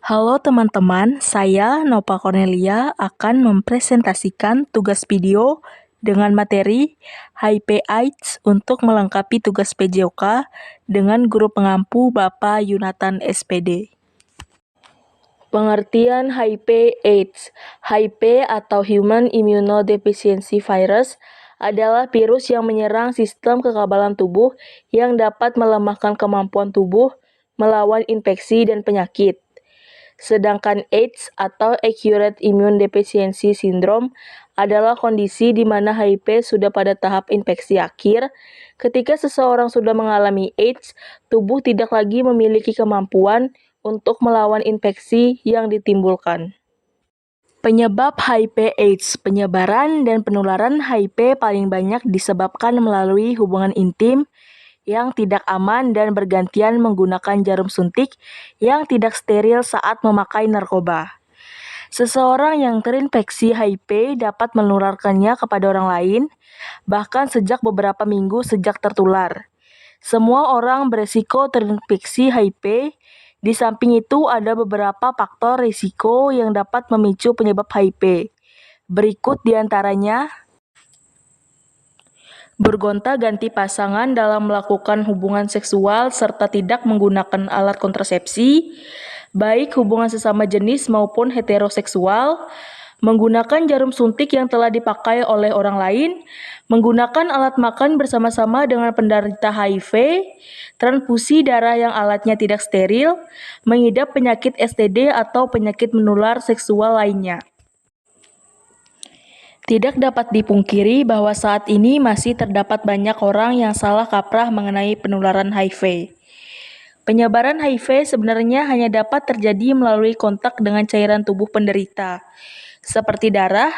Halo teman-teman, saya Nova Cornelia akan mempresentasikan tugas video dengan materi HIV/AIDS untuk melengkapi tugas PJOK dengan guru pengampu Bapak Yunatan SPD. Pengertian HIV/AIDS. HIV atau Human Immunodeficiency Virus adalah virus yang menyerang sistem kekebalan tubuh yang dapat melemahkan kemampuan tubuh melawan infeksi dan penyakit. Sedangkan AIDS atau Acute Immune Deficiency Syndrome adalah kondisi di mana HIV sudah pada tahap infeksi akhir. Ketika seseorang sudah mengalami AIDS, tubuh tidak lagi memiliki kemampuan untuk melawan infeksi yang ditimbulkan. Penyebab HIV/AIDS. Penyebaran dan penularan HIV paling banyak disebabkan melalui hubungan intim yang tidak aman dan bergantian menggunakan jarum suntik yang tidak steril saat memakai narkoba. Seseorang yang terinfeksi HIV dapat menularkannya kepada orang lain, bahkan sejak beberapa minggu sejak tertular. Semua orang beresiko terinfeksi HIV. Di samping itu, ada beberapa faktor risiko yang dapat memicu penyebab HIV. Berikut diantaranya: bergonta-ganti pasangan dalam melakukan hubungan seksual serta tidak menggunakan alat kontrasepsi, baik hubungan sesama jenis maupun heteroseksual, menggunakan jarum suntik yang telah dipakai oleh orang lain, menggunakan alat makan bersama-sama dengan penderita HIV, transfusi darah yang alatnya tidak steril, mengidap penyakit STD atau penyakit menular seksual lainnya. Tidak dapat dipungkiri bahwa saat ini masih terdapat banyak orang yang salah kaprah mengenai penularan HIV. Penyebaran HIV sebenarnya hanya dapat terjadi melalui kontak dengan cairan tubuh penderita, seperti darah,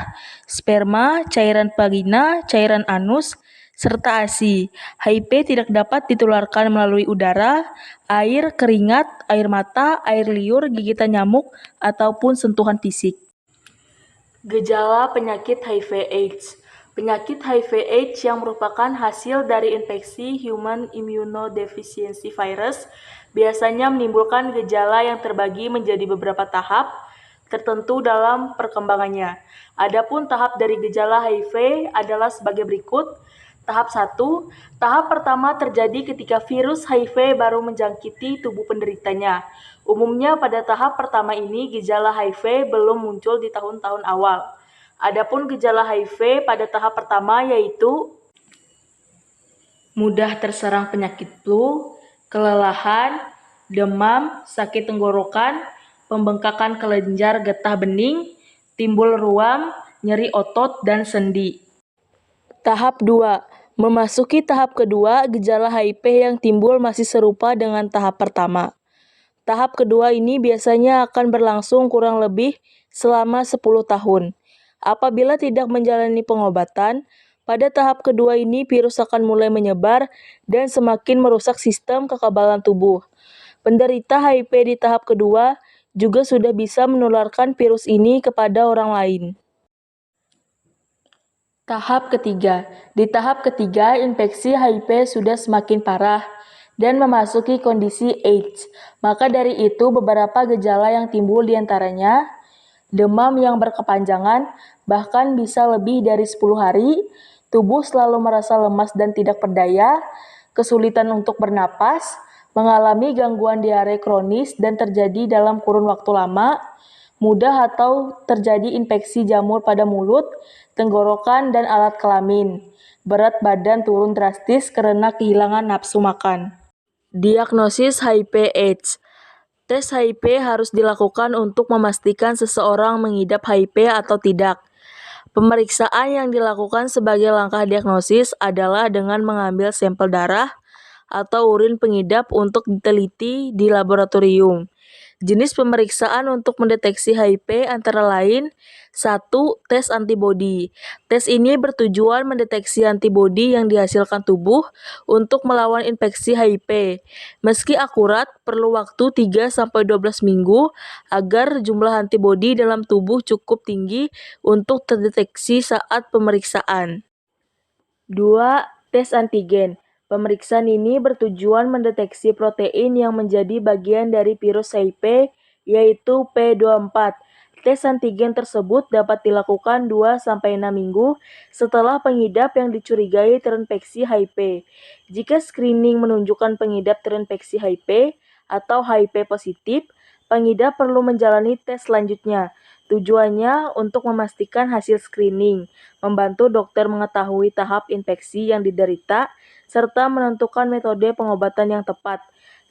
sperma, cairan vagina, cairan anus, serta ASI. HIV tidak dapat ditularkan melalui udara, air, keringat, air mata, air liur, gigitan nyamuk, ataupun sentuhan fisik. Gejala penyakit HIV/AIDS. Penyakit HIV/AIDS yang merupakan hasil dari infeksi Human Immunodeficiency Virus biasanya menimbulkan gejala yang terbagi menjadi beberapa tahap tertentu dalam perkembangannya. Adapun tahap dari gejala HIV adalah sebagai berikut. Tahap 1. Tahap pertama terjadi ketika virus HIV baru menjangkiti tubuh penderitanya. Umumnya pada tahap pertama ini gejala HIV belum muncul di tahun-tahun awal. Adapun gejala HIV pada tahap pertama yaitu mudah terserang penyakit flu, kelelahan, demam, sakit tenggorokan, pembengkakan kelenjar getah bening, timbul ruam, nyeri otot, dan sendi. Tahap 2. Memasuki tahap kedua, gejala HIV yang timbul masih serupa dengan tahap pertama. Tahap kedua ini biasanya akan berlangsung kurang lebih selama 10 tahun. Apabila tidak menjalani pengobatan, pada tahap kedua ini virus akan mulai menyebar dan semakin merusak sistem kekebalan tubuh. Penderita HIV di tahap kedua juga sudah bisa menularkan virus ini kepada orang lain. Tahap ketiga. Di tahap ketiga, infeksi HIV sudah semakin parah dan memasuki kondisi AIDS. Maka dari itu, beberapa gejala yang timbul diantaranya demam yang berkepanjangan, bahkan bisa lebih dari 10 hari, tubuh selalu merasa lemas dan tidak berdaya, kesulitan untuk bernapas, mengalami gangguan diare kronis dan terjadi dalam kurun waktu lama, mudah atau terjadi infeksi jamur pada mulut, tenggorokan, dan alat kelamin. Berat badan turun drastis karena kehilangan nafsu makan. Diagnosis HIV/AIDS. Tes HIV harus dilakukan untuk memastikan seseorang mengidap HIV atau tidak. Pemeriksaan yang dilakukan sebagai langkah diagnosis adalah dengan mengambil sampel darah atau urin pengidap untuk diteliti di laboratorium. Jenis pemeriksaan untuk mendeteksi HIV antara lain 1. Tes antibodi. Tes ini bertujuan mendeteksi antibodi yang dihasilkan tubuh untuk melawan infeksi HIV. Meski akurat, perlu waktu 3-12 minggu agar jumlah antibodi dalam tubuh cukup tinggi untuk terdeteksi saat pemeriksaan. 2. Tes antigen. Pemeriksaan ini bertujuan mendeteksi protein yang menjadi bagian dari virus HIV yaitu P24. Tes antigen tersebut dapat dilakukan 2-6 minggu setelah pengidap yang dicurigai terinfeksi HIV. Jika screening menunjukkan pengidap terinfeksi HIV atau HIV positif, pengidap perlu menjalani tes selanjutnya. Tujuannya untuk memastikan hasil screening, membantu dokter mengetahui tahap infeksi yang diderita, serta menentukan metode pengobatan yang tepat.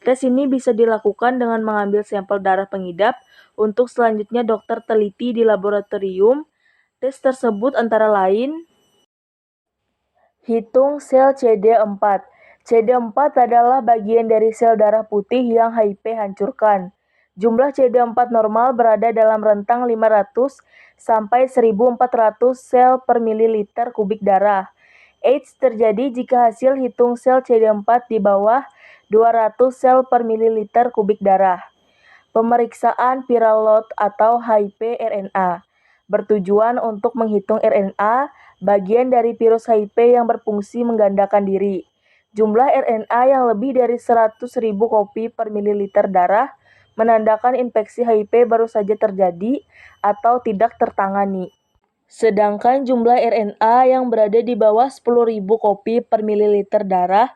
Tes ini bisa dilakukan dengan mengambil sampel darah pengidap untuk selanjutnya dokter teliti di laboratorium. Tes tersebut antara lain hitung sel CD4. CD4 adalah bagian dari sel darah putih yang HIV hancurkan. Jumlah CD4 normal berada dalam rentang 500 sampai 1400 sel per mililiter kubik darah. AIDS terjadi jika hasil hitung sel CD4 di bawah 200 sel per mililiter kubik darah. Pemeriksaan viral load atau HIP-RNA bertujuan untuk menghitung RNA, bagian dari virus HIV yang berfungsi menggandakan diri. Jumlah RNA yang lebih dari 100.000 kopi per mililiter darah menandakan infeksi HIV baru saja terjadi atau tidak tertangani. Sedangkan jumlah RNA yang berada di bawah 10.000 kopi per mililiter darah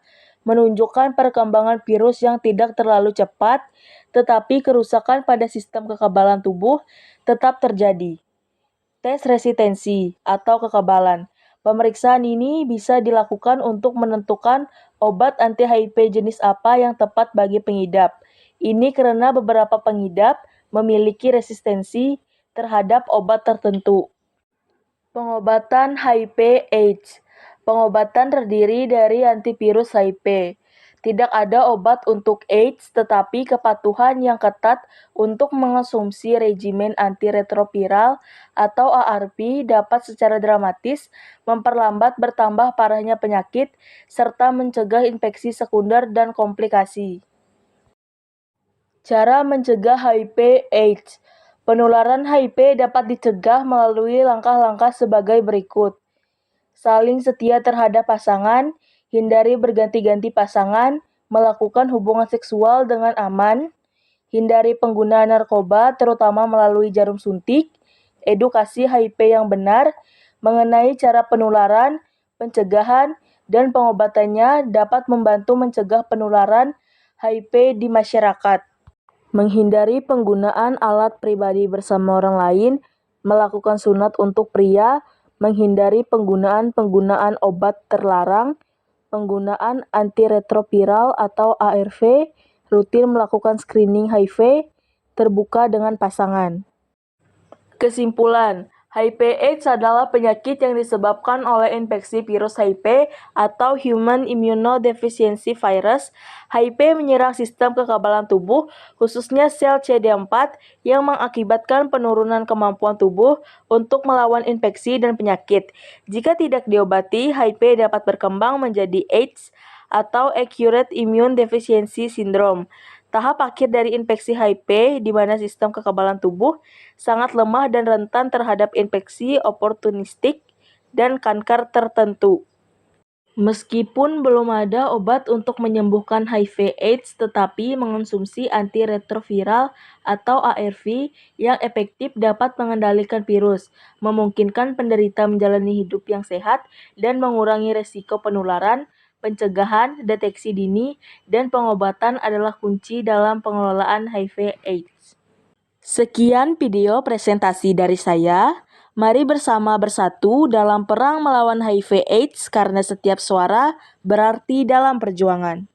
menunjukkan perkembangan virus yang tidak terlalu cepat, tetapi kerusakan pada sistem kekebalan tubuh tetap terjadi. Tes resistensi atau kekebalan. Pemeriksaan ini bisa dilakukan untuk menentukan obat anti-HIV jenis apa yang tepat bagi pengidap. Ini karena beberapa pengidap memiliki resistensi terhadap obat tertentu. Pengobatan HIV/AIDS. Pengobatan terdiri dari antivirus HIV. Tidak ada obat untuk AIDS, tetapi kepatuhan yang ketat untuk mengonsumsi regimen antiretroviral atau ARV dapat secara dramatis memperlambat bertambah parahnya penyakit serta mencegah infeksi sekunder dan komplikasi. Cara mencegah HIV/AIDS. Penularan HIV dapat dicegah melalui langkah-langkah sebagai berikut. Saling setia terhadap pasangan, hindari berganti-ganti pasangan, melakukan hubungan seksual dengan aman, hindari penggunaan narkoba terutama melalui jarum suntik, edukasi HIV yang benar mengenai cara penularan, pencegahan, dan pengobatannya dapat membantu mencegah penularan HIV di masyarakat. Menghindari penggunaan alat pribadi bersama orang lain, melakukan sunat untuk pria, menghindari penggunaan obat terlarang, penggunaan antiretroviral atau ARV, rutin melakukan screening HIV, terbuka dengan pasangan. Kesimpulan, HIV/AIDS adalah penyakit yang disebabkan oleh infeksi virus HIV atau Human Immunodeficiency Virus. HIV menyerang sistem kekebalan tubuh, khususnya sel CD4, yang mengakibatkan penurunan kemampuan tubuh untuk melawan infeksi dan penyakit. Jika tidak diobati, HIV dapat berkembang menjadi AIDS atau Acute Immune Deficiency Syndrome. Tahap akhir dari infeksi HIV di mana sistem kekebalan tubuh sangat lemah dan rentan terhadap infeksi oportunistik dan kanker tertentu. Meskipun belum ada obat untuk menyembuhkan HIV/AIDS, tetapi mengonsumsi antiretroviral atau ARV yang efektif dapat mengendalikan virus, memungkinkan penderita menjalani hidup yang sehat, dan mengurangi risiko penularan. Pencegahan, deteksi dini, dan pengobatan adalah kunci dalam pengelolaan HIV/AIDS. Sekian video presentasi dari saya. Mari bersama bersatu dalam perang melawan HIV/AIDS karena setiap suara berarti dalam perjuangan.